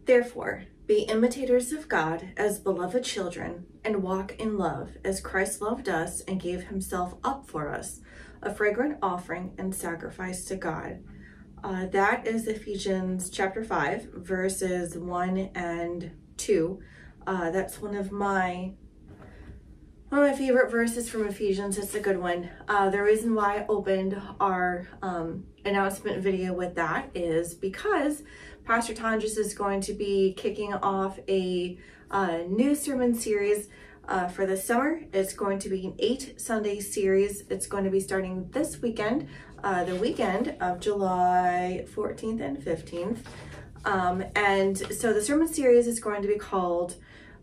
Therefore, be imitators of God as beloved children, and walk in love as Christ loved us and gave himself up for us, a fragrant offering and sacrifice to God. That is Ephesians chapter 5, verses 1 and 2. That's one of my favorite verses from Ephesians. It's a good one. The reason why I opened our announcement video with that is because Pastor Tonjes is going to be kicking off a new sermon series for the summer. It's going to be an 8-Sunday series. It's going to be starting this weekend, the weekend of July 14th and 15th. And so the sermon series is going to be called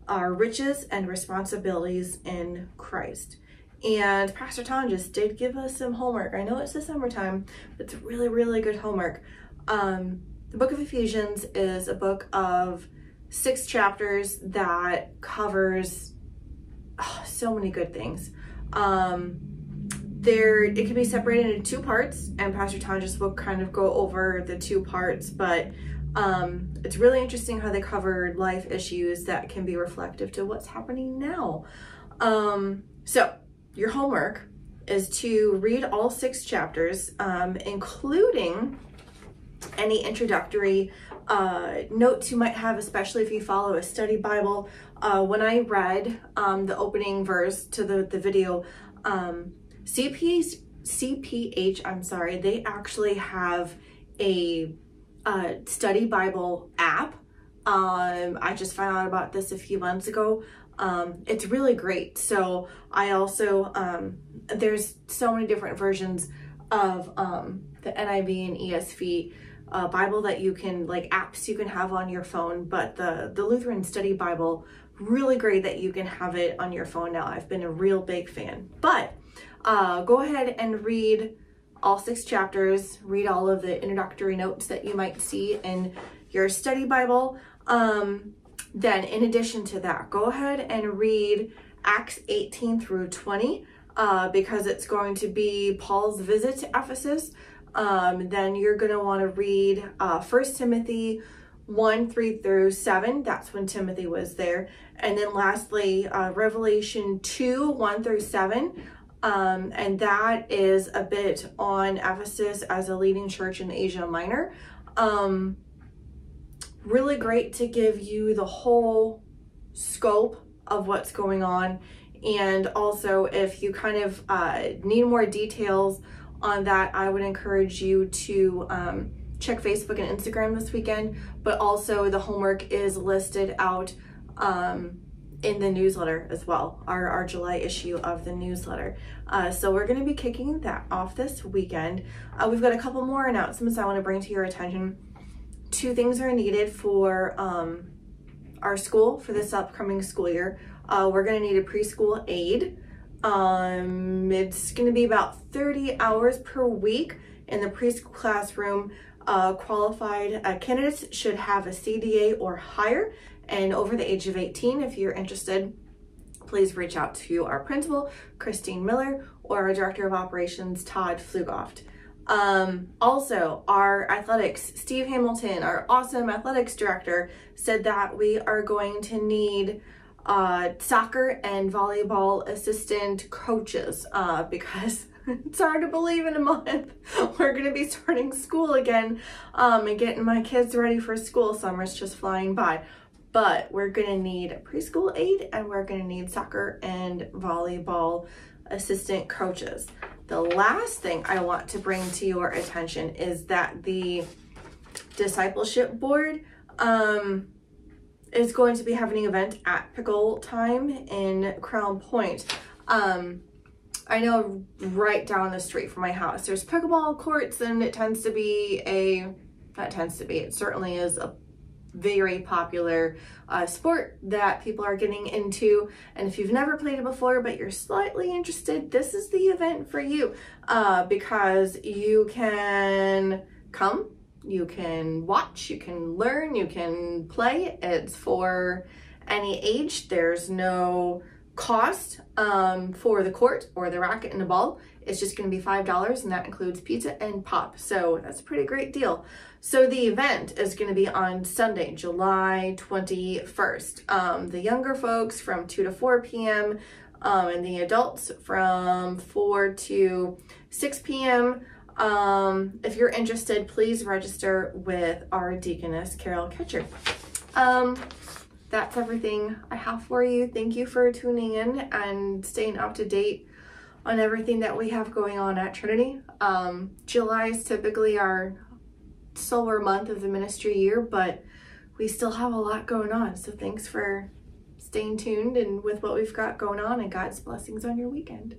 Our Riches and Responsibilities in Christ. And Pastor Tonjes did give us some homework. I know it's the summertime, but it's really, really good homework. The book of Ephesians is a book of 6 chapters that covers so many good things. It can be separated into 2 parts, and Pastor Tonjes will kind of go over the 2 parts, but it's really interesting how they cover life issues that can be reflective to what's happening now. So your homework is to read all 6 chapters, including any introductory notes you might have, especially if you follow a study Bible. When I read the opening verse to the video, CPH, I'm sorry, they actually have a study Bible app. I just found out about this a few months ago. It's really great. So I also, there's so many different versions of the NIV and ESV Bible that you can, like apps you can have on your phone, but the Lutheran Study Bible, really great that you can have it on your phone now. I've been a real big fan. But go ahead and read all 6 chapters, read all of the introductory notes that you might see in your study Bible. Then in addition to that, go ahead and read Acts 18 through 20 because it's going to be Paul's visit to Ephesus. Then you're going to want to read 1 Timothy 1, 3 through 7. That's when Timothy was there. And then lastly, Revelation 2, 1 through 7. And that is a bit on Ephesus as a leading church in Asia Minor. Really great to give you the whole scope of what's going on. And also, if you kind of need more details on that, I would encourage you to check Facebook and Instagram this weekend, but also the homework is listed out in the newsletter as well, our July issue of the newsletter. So we're going to be kicking that off this weekend. We've got a couple more announcements I want to bring to your attention. 2 things are needed for our school for this upcoming school year. We're going to need a preschool aide. It's going to be about 30 hours per week in the preschool classroom. Qualified candidates should have a CDA or higher and over the age of 18. If you're interested, please reach out to our principal, Christine Miller, or our director of operations, Todd Flugoft. Also, our athletics, Steve Hamilton, our awesome athletics director, said that we are going to need soccer and volleyball assistant coaches because it's hard to believe in a month we're going to be starting school again and getting my kids ready for school. Summer's just flying by. But we're going to need a preschool aide and we're going to need soccer and volleyball assistant coaches. The last thing I want to bring to your attention is that the discipleship board is going to be having an event at Pickle Time in Crown Point. I know right down the street from my house, there's pickleball courts, and it certainly is a very popular sport that people are getting into. And if you've never played it before, but you're slightly interested, this is the event for you because you can come, you can watch, you can learn, you can play. It's for any age. There's no cost for the court or the racket and the ball is just going to be $5, and that includes pizza and pop. So that's a pretty great deal. So the event is going to be on Sunday, July 21st. The younger folks from 2 to 4 p.m. And the adults from 4 to 6 p.m. If you're interested, please register with our deaconess, Carol Ketcher. That's everything I have for you. Thank you for tuning in and staying up to date on everything that we have going on at Trinity. July is typically our slower month of the ministry year, but we still have a lot going on. So thanks for staying tuned and with what we've got going on, and God's blessings on your weekend.